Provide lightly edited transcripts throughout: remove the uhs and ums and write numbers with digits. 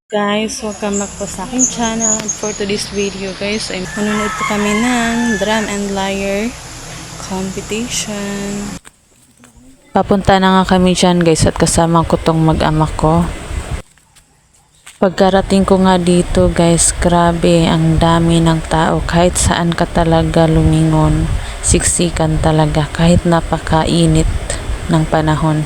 Guys, welcome back po sa aking channel. For today's video guys, ay manunod po kami ng drum and lyre competition. Papunta na nga kami dyan guys at kasama ko tong mag-ama ko. Pagkarating ko nga dito guys, grabe ang dami ng tao. Kahit saan ka talaga lumingon, siksikan talaga kahit napakainit ng panahon.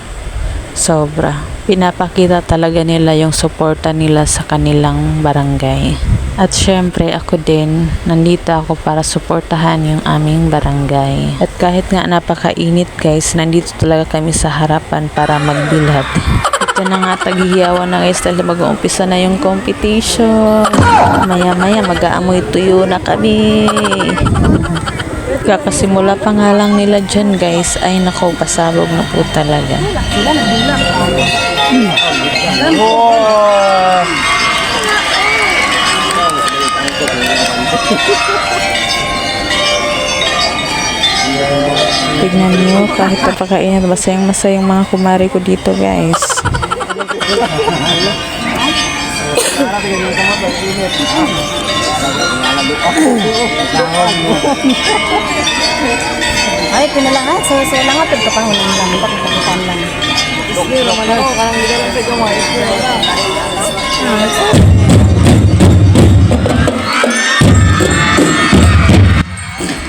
Sobra. Pinapakita talaga nila yung suporta nila sa kanilang barangay. At syempre ako din, nandito ako para suportahan yung aming barangay. At kahit nga napakainit guys, nandito talaga kami sa harapan para magbilad. Ito na nga, taghihiyawan na guys dahil mag-uumpisa na yung competition. Maya maya mag-aamoy tuyo na kami. Kakasimula pa nga lang nila dyan guys, ay nako, pasabog na po talaga. Tignan nyo, kahit napakainit, masayang mga kumari ko dito guys. Ay, pinalang ha. So lang nga, pagkapangunan lang. Pagkapangunan lang. Isli, naman ako. Karang hindi lang sa gawa. Isli,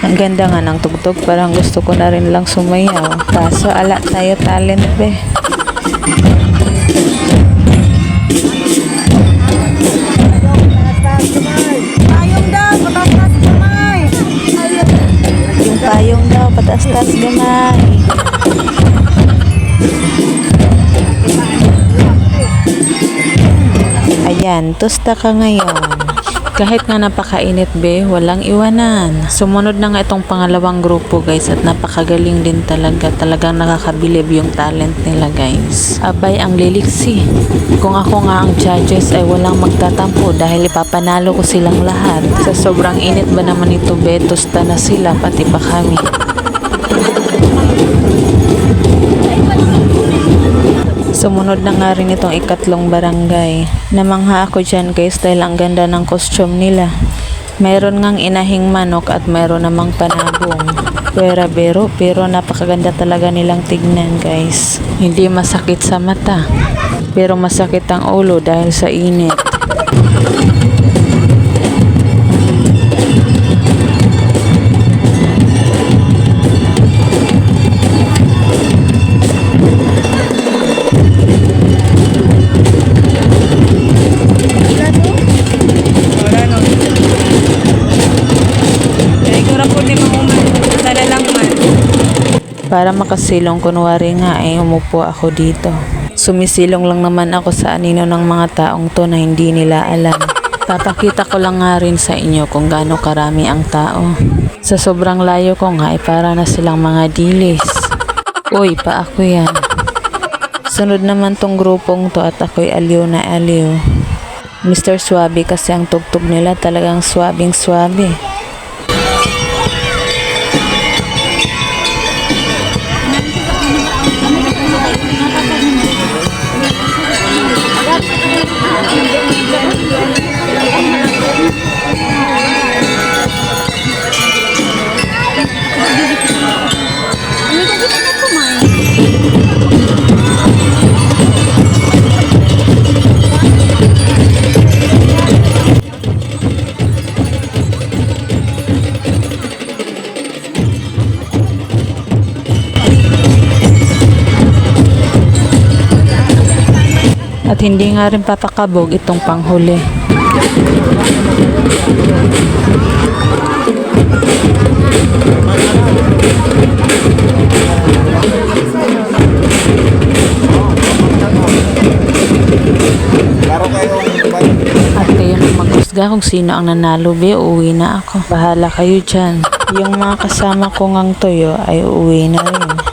ang ganda nga ng tugtog, parang gusto ko na rin lang sumayaw. Kaso ala tayo talent be. payong daw, pataas kamay. Yung payong daw, pataas-taas gamay. Ayan, tusta ka ngayon. Kahit nga napakainit be, walang iwanan. Sumunod na nga itong pangalawang grupo guys at napakagaling din talaga. Talagang nakakabilib yung talent nila guys. Abay ang liliksi. Kung ako nga ang judges ay walang magtatampo dahil ipapanalo ko silang lahat. Sa sobrang init ba naman ito be, tusta na sila pati pa kami. Sumunod na nga rin itong ikatlong barangay. Namangha ako dyan guys dahil ang ganda ng costume nila. Meron ngang inahing manok at meron namang panabong. Pero napakaganda talaga nilang tignan guys. Hindi masakit sa mata, pero masakit ang ulo dahil sa init. Para makasilong, kunwari nga ay umupo ako dito. Sumisilong lang naman ako sa anino ng mga taong to na hindi nila alam. Papakita ko lang nga rin sa inyo kung gaano karami ang tao. Sa sobrang layo ko nga ay para na silang mga dilis. Uy, pa ako yan. Sunod naman tong grupong to at ako'y aliw na aliw. Mr. Swabe kasi ang tugtog nila, talagang swabing swabe. At hindi nga rin papakabog itong panghuli. At kayo nang maghusga kung sino ang nanalo be, uuwi na ako. Bahala kayo dyan. Yung mga kasama ko ngang tuyo ay uuwi na rin.